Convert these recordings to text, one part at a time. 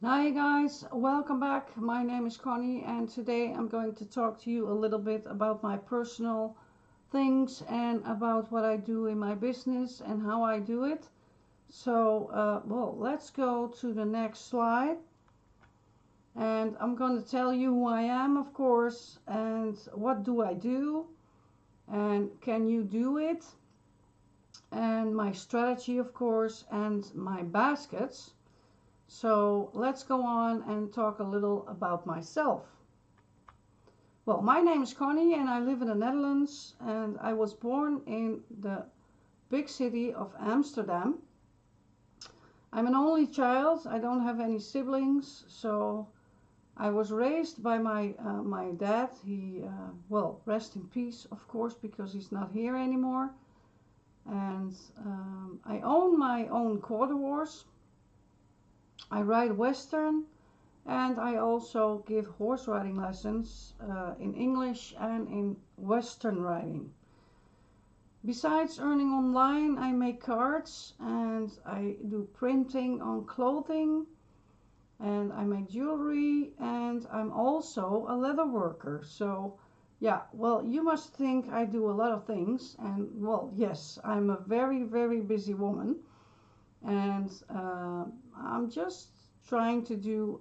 Hi guys, welcome back. My name is Connie and today I'm going to talk to you a little bit about my personal things and about what I do in my business and how I do it. Let's go to the next slide and I'm going to tell you who I am, of course, and what do I do and can you do it, and my strategy, of course, and my baskets. So let's go on and talk a little about myself. Well, my name is Conny and I live in the Netherlands, and I was born in the big city of Amsterdam. I'm an only child. I don't have any siblings, so I was raised by my dad. Rest in peace, of course, because he's not here anymore. And I own my own quarter horse. I ride Western, and I also give horse riding lessons in English and in Western riding. Besides earning online, I make cards and I do printing on clothing and I make jewelry, and I'm also a leather worker. So, yeah, well, you must think I do a lot of things, and well, yes, I'm a very, very busy woman, and I'm just trying to do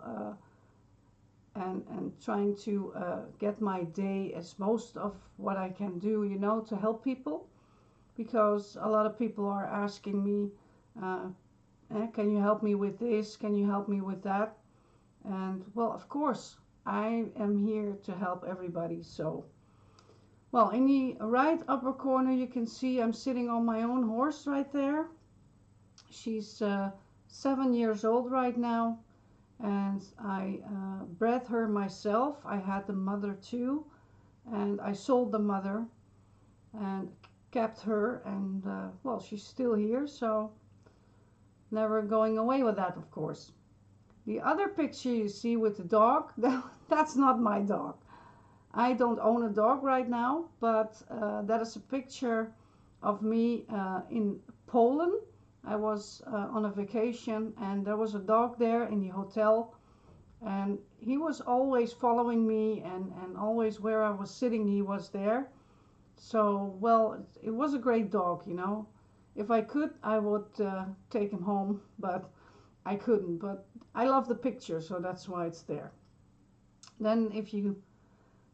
and trying to get my day as most of what I can do, to help people, because a lot of people are asking me, uh, can you help me with this? Can you help me with that? And well, of course, I am here to help everybody. So, well, in the right upper corner, you can see I'm sitting on my own horse right there. She's 7 years old right now, and I bred her myself. I had the mother too, and I sold the mother and kept her, and well, she's still here, so never going away with that, of course. The other picture you see with the dog, that's not my dog. I don't own a dog right now, but that is a picture of me in Poland. I was on a vacation and there was a dog there in the hotel, and he was always following me, and always where I was sitting he was there. So, well, it was a great dog. If I could, I would take him home, but I couldn't. But I love the picture, so that's why it's there. Then, if you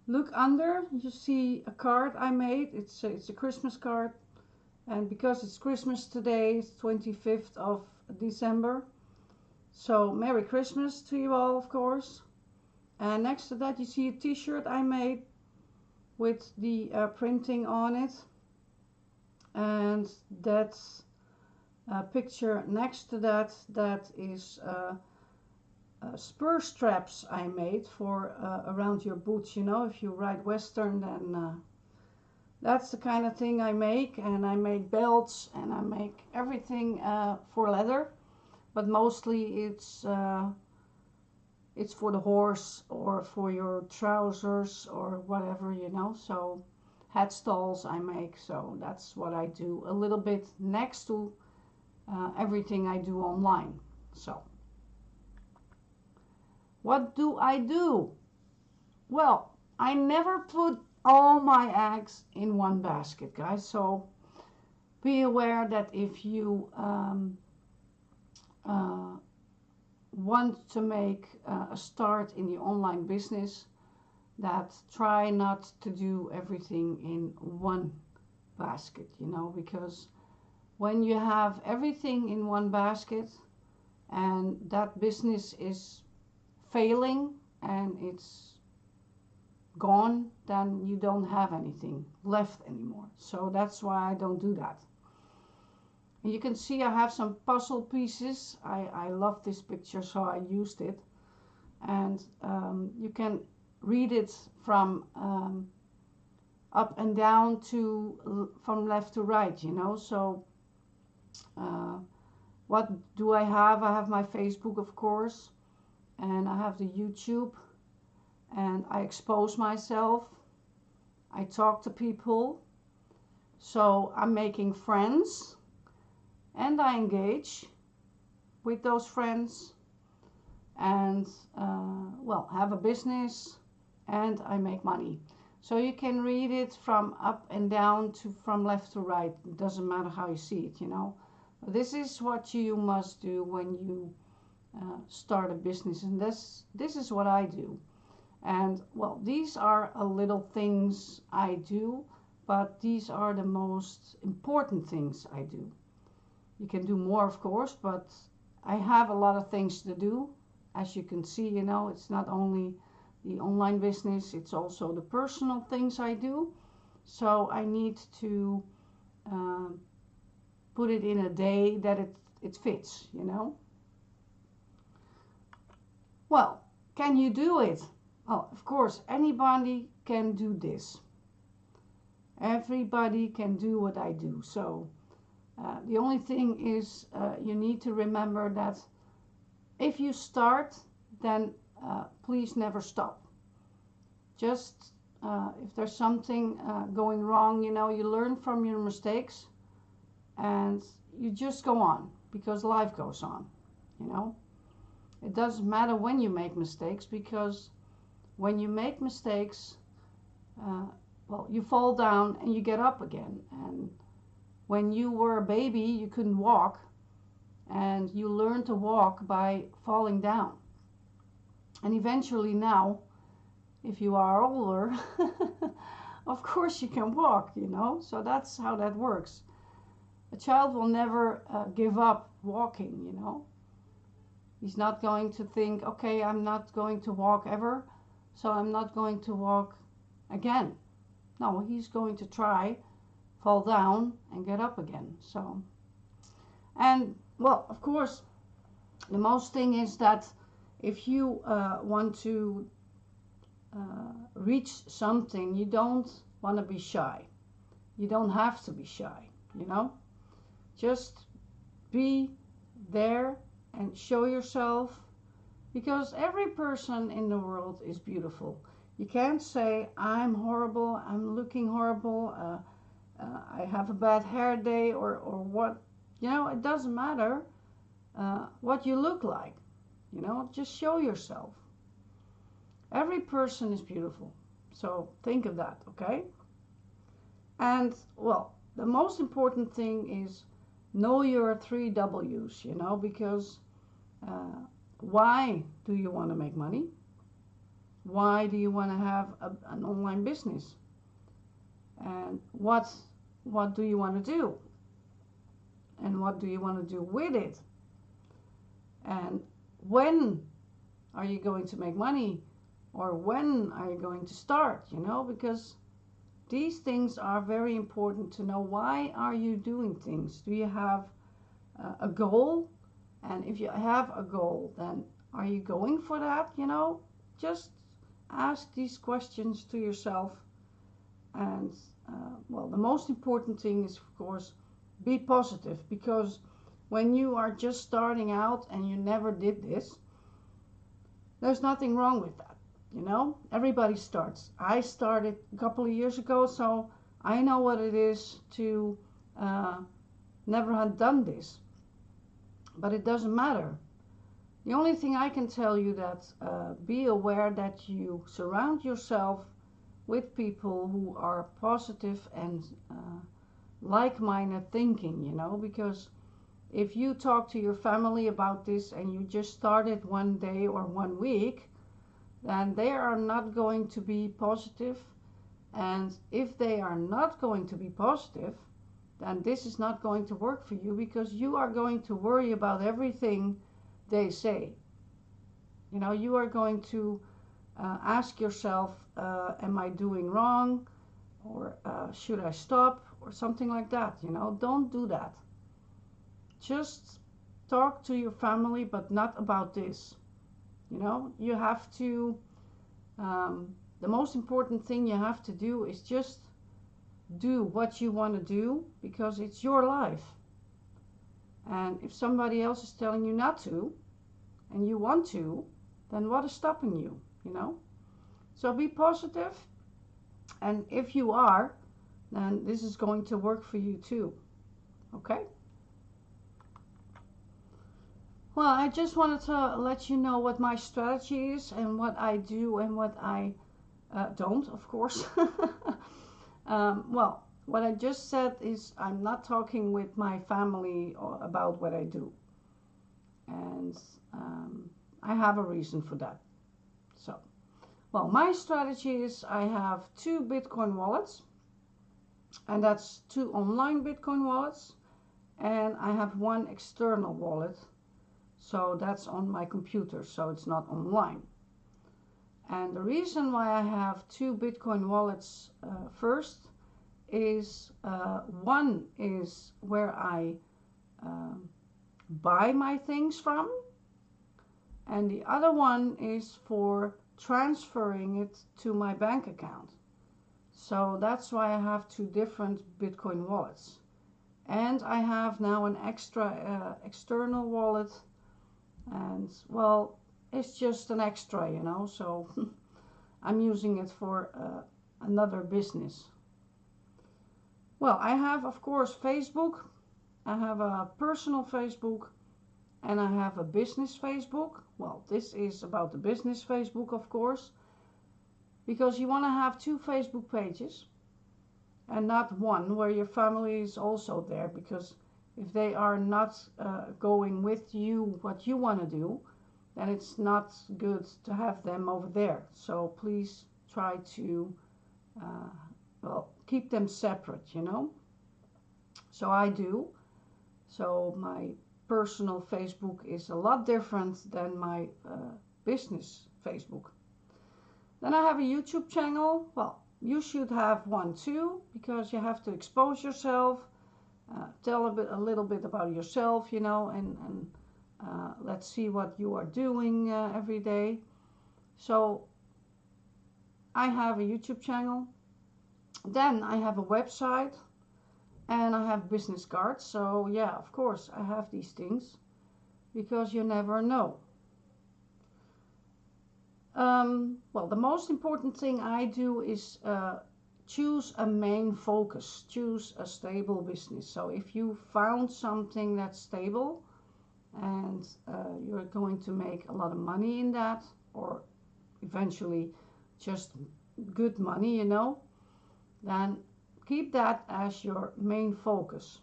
look under, you see a card I made. It's a Christmas card, and because it's Christmas today, it's 25th of December. So, Merry Christmas to you all, of course. And next to that, you see a T-shirt I made with the printing on it, and that's a picture next to that. That is spur straps I made for around your boots. If you ride Western, then that's the kind of thing I make. And I make belts and I make everything for leather, but mostly it's for the horse or for your trousers or whatever. So head stalls I make. So that's what I do a little bit next to everything I do online. So, what do I do? Well, I never put all my eggs in one basket, guys. So be aware that if you uh, want to make a start in the online business, that try not to do everything in one basket, because when you have everything in one basket and that business is failing and it's gone, then you don't have anything left anymore. So that's why I don't do that. And you can see I have some puzzle pieces. I love this picture, so I used it. And you can read it from up and down to from left to right. So uh, what do I have? I have my Facebook, of course, and I have the YouTube, and I expose myself. I talk to people. So I'm making friends and I engage with those friends. and well, have a business, and I make money. So you can read it from up and down to from left to right. It doesn't matter how you see it, you know. This is what you must do when you start a business, and this is what I do. And well, these are a little things I do, but these are the most important things I do. You can do more, of course, but I have a lot of things to do. As you can see, you know, it's not only the online business, it's also the personal things I do. So I need to um, put it in a day that it fits, you know. Well, can you do it? Well, of course, anybody can do this. Everybody can do what I do. So the only thing is you need to remember that if you start, then please never stop. Just if there's something going wrong, you know, you learn from your mistakes and you just go on because life goes on, you know. It doesn't matter when you make mistakes, because when you make mistakes, well, you fall down and you get up again. And when you were a baby, you couldn't walk, and you learn to walk by falling down. And eventually now, if you are older, of course you can walk, you know. So that's how that works. A child will never give up walking, you know. He's not going to think, okay, I'm not going to walk ever, so I'm not going to walk again. No, he's going to try, fall down, and get up again. So, and well, of course, the most thing is that if you want to reach something, you don't want to be shy. You don't have to be shy, you know. Just be there and show yourself, because every person in the world is beautiful. You can't say, I'm horrible, I'm looking horrible, I have a bad hair day, or what. You know, it doesn't matter what you look like. You know, just show yourself. Every person is beautiful. So think of that, okay? And, well, the most important thing is know your 3 W's, you know, because why do you want to make money? Why do you want to have an online business? And what do you want to do? And what do you want to do with it? And when are you going to make money? Or when are you going to start, you know? Because these things are very important to know. Why are you doing things? Do you have a goal? And if you have a goal, then are you going for that, you know? Just ask these questions to yourself. And, well, the most important thing is, of course, be positive. Because when you are just starting out and you never did this, there's nothing wrong with that. You know, everybody starts. I started a couple of years ago, so I know what it is to never have done this. But it doesn't matter. The only thing I can tell you that be aware that you surround yourself with people who are positive and like-minded thinking, you know, because if you talk to your family about this and you just started one day or 1 week, then they are not going to be positive. And if they are not going to be positive, then this is not going to work for you, because you are going to worry about everything they say. You know, you are going to ask yourself, am I doing wrong? Or should I stop? Or something like that, you know. Don't do that. Just talk to your family, but not about this. You know, you have to, the most important thing you have to do is just do what you want to do, because it's your life. And if somebody else is telling you not to, and you want to, then what is stopping you, you know? So be positive, and if you are, then this is going to work for you too, okay? Well, I just wanted to let you know what my strategy is and what I do and what I don't, of course. Well, what I just said is I'm not talking with my family about what I do. And I have a reason for that. So, well, my strategy is I have two Bitcoin wallets, and that's two online Bitcoin wallets, and I have one external wallet, so that's on my computer, so it's not online. And the reason why I have two Bitcoin wallets first is one is where I um, buy my things from, and the other one is for transferring it to my bank account. So that's why I have two different Bitcoin wallets. And I have now an extra external wallet, and well, it's just an extra, you know, so I'm using it for another business. Well, I have, of course, Facebook. I have a personal Facebook and I have a business Facebook. Well, this is about the business Facebook, of course, because you want to have two Facebook pages and not one where your family is also there, because if they are not going with you what you want to do, then it's not good to have them over there. So please try to well, keep them separate, you know. So I do. So my personal Facebook is a lot different than my business Facebook. Then I have a YouTube channel. Well, you should have one too, because you have to expose yourself, tell a little bit about yourself, you know, and let's see what you are doing every day. So I have a YouTube channel. Then I have a website and I have business cards. So yeah, of course I have these things because you never know. Well, the most important thing I do is choose a main focus, choose a stable business. So if you found something that's stable and you're going to make a lot of money in that, or eventually just good money, you know, then keep that as your main focus.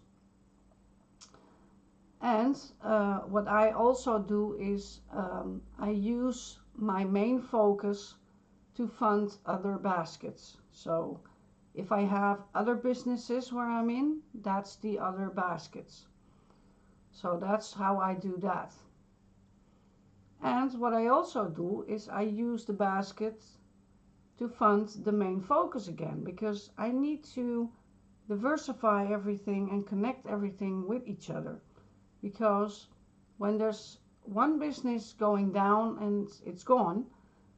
And what I also do is I use my main focus to fund other baskets. So if I have other businesses where I'm in, that's the other baskets. So that's how I do that. And what I also do is I use the basket to fund the main focus again, because I need to diversify everything and connect everything with each other. Because when there's one business going down and it's gone,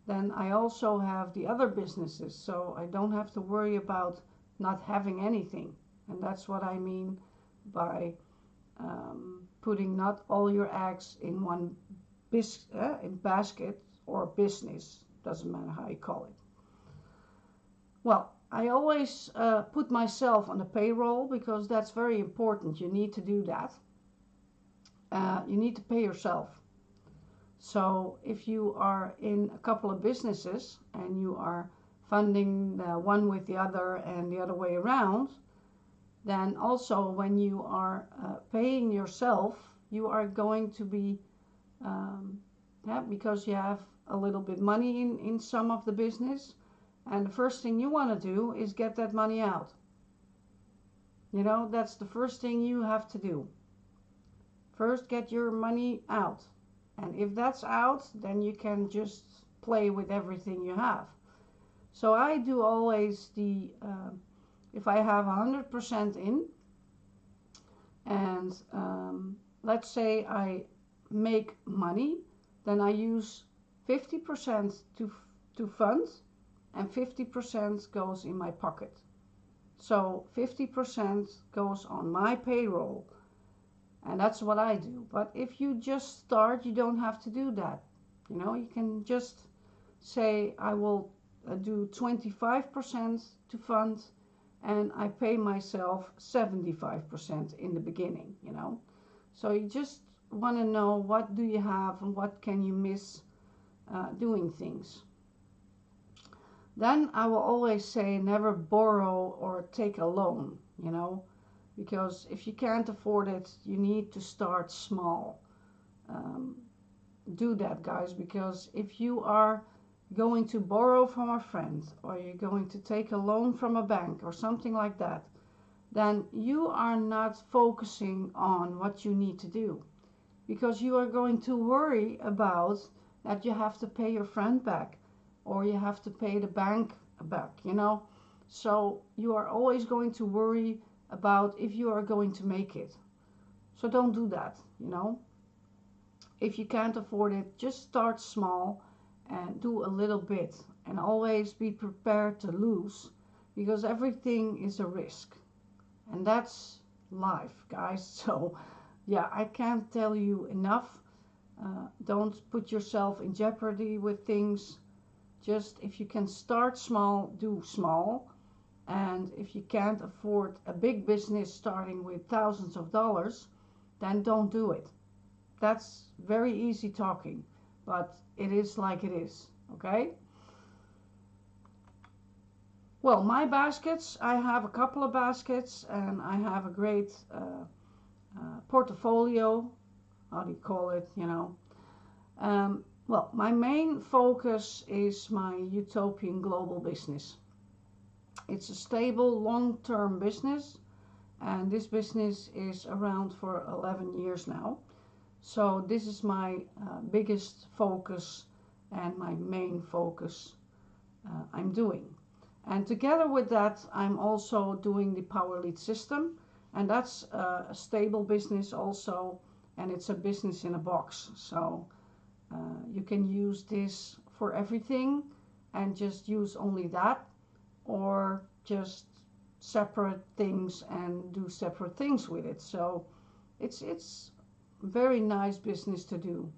then I also have the other businesses, so I don't have to worry about not having anything. And that's what I mean by putting not all your eggs in one basket or business, doesn't matter how you call it. Well, I always put myself on the payroll because that's very important. You need to do that. You need to pay yourself. So if you are in a couple of businesses and you are funding one with the other and the other way around, then also when you are paying yourself, you are going to be, because you have a little bit money in some of the business, and the first thing you want to do is get that money out. You know, that's the first thing you have to do. First, get your money out. And if that's out, then you can just play with everything you have. So I do always if I have 100% in, and let's say I make money, then I use 50% to fund, and 50% goes in my pocket. So 50% goes on my payroll, and that's what I do. But if you just start, you don't have to do that. You know, you can just say I will do 25% to fund, and I pay myself 75% in the beginning, you know. So you just want to know what do you have and what can you miss doing things. Then I will always say never borrow or take a loan, because if you can't afford it, you need to start small. Um, do that, guys, because if you are going to borrow from a friend or you're going to take a loan from a bank or something like that, then you are not focusing on what you need to do, because you are going to worry about that you have to pay your friend back or you have to pay the bank back. So you are always going to worry about if you are going to make it. So don't do that. If you can't afford it, just start small and do a little bit, and always be prepared to lose, because everything is a risk, and that's life, guys. So yeah, I can't tell you enough. Don't put yourself in jeopardy with things. Just if you can start small, do small. And if you can't afford a big business starting with thousands of dollars, then don't do it. That's very easy talking, but it is like it is, okay? Well, my baskets, I have a couple of baskets, and I have a great portfolio. How do you call it? Well, my main focus is my utopian global business. It's a stable, long-term business, and this business is around for 11 years now. So this is my biggest focus and my main focus I'm doing. And together with that, I'm also doing the Power Lead system, and that's a stable business also, and it's a business in a box. So you can use this for everything and just use only that, or just separate things and do separate things with it. So it's very nice business to do.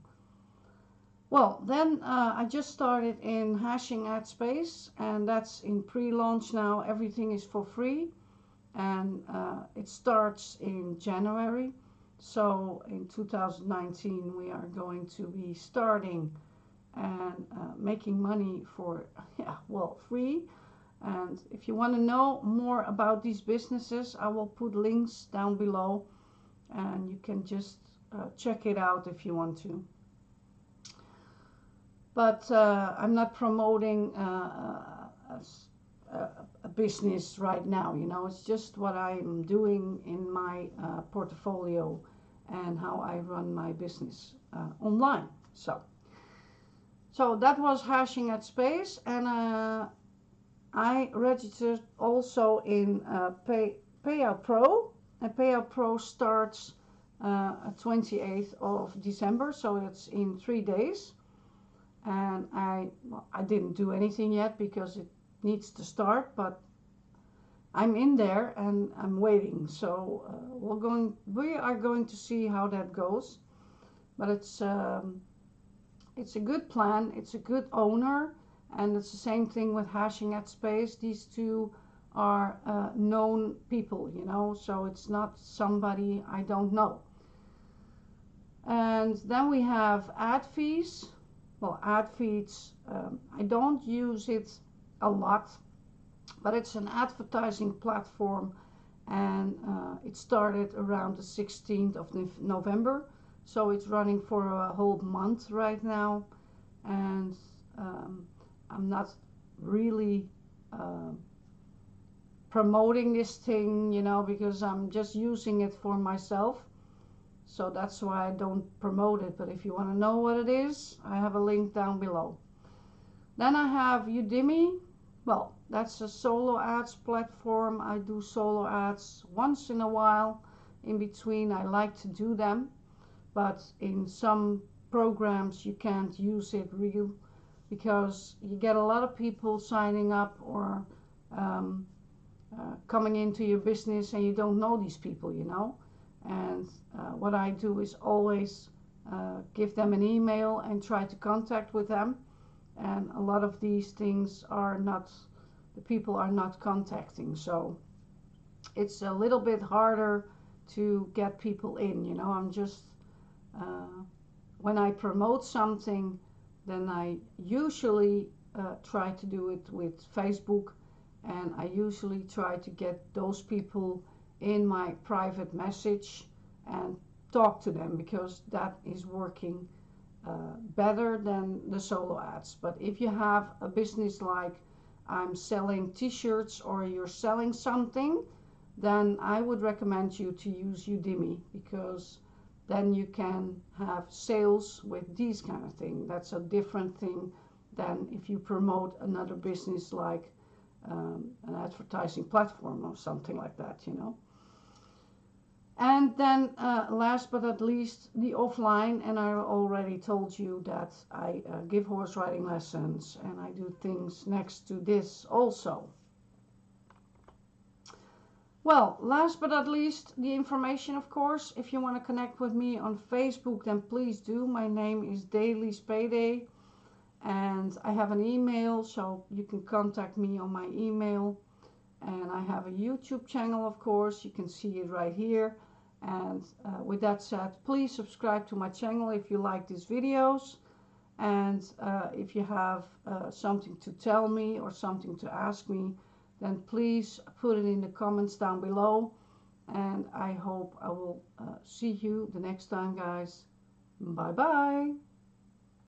Well, then I just started in hashing ad space, and that's in pre-launch now. Everything is for free, and it starts in January. So in 2019 we are going to be starting and making money for free. And if you want to know more about these businesses, I will put links down below, and you can just check it out if you want to. But I'm not promoting a business right now. It's just what I'm doing in my portfolio and how I run my business online. So that was hashing at space, and I registered also in Payout Pro, and Payout Pro starts 28th of December, so it's in 3 days. And I didn't do anything yet because it needs to start, but I'm in there and I'm waiting. So we are going to see how that goes. But it's a good plan. It's a good owner, and it's the same thing with hashing at space. These two are known people, so it's not somebody I don't know. And then we have ad fees. Well, ad feeds, I don't use it a lot, but it's an advertising platform, and it started around the 16th of November, so it's running for a whole month right now. And I'm not really promoting this thing, because I'm just using it for myself. So that's why I don't promote it. But if you want to know what it is, I have a link down below. Then I have Udemy. Well, that's a solo ads platform. I do solo ads once in a while. In between, I like to do them. But in some programs, you can't use it real, because you get a lot of people signing up or coming into your business, and you don't know these people, And what I do is always give them an email and try to contact with them. And a lot of these things the people are not contacting. So it's a little bit harder to get people in, I'm just when I promote something, then I usually try to do it with Facebook, and I usually try to get those people in my private message and talk to them, because that is working better than the solo ads. But if you have a business like I'm selling t-shirts or you're selling something, then I would recommend you to use Udemy, because then you can have sales with these kind of thing. That's a different thing than if you promote another business like an advertising platform or something like that, you know. And then last but not least, the offline. And I already told you that I give horse riding lessons, and I do things next to this also. Well, last but not least, the information, of course. If you want to connect with me on Facebook, then please do. My name is Daily Spayday, and I have an email, so you can contact me on my email. And I have a YouTube channel, of course. You can see it right here. And with that said, please subscribe to my channel if you like these videos. And if you have something to tell me or something to ask me, then please put it in the comments down below. And I hope I will see you the next time, guys. Bye bye.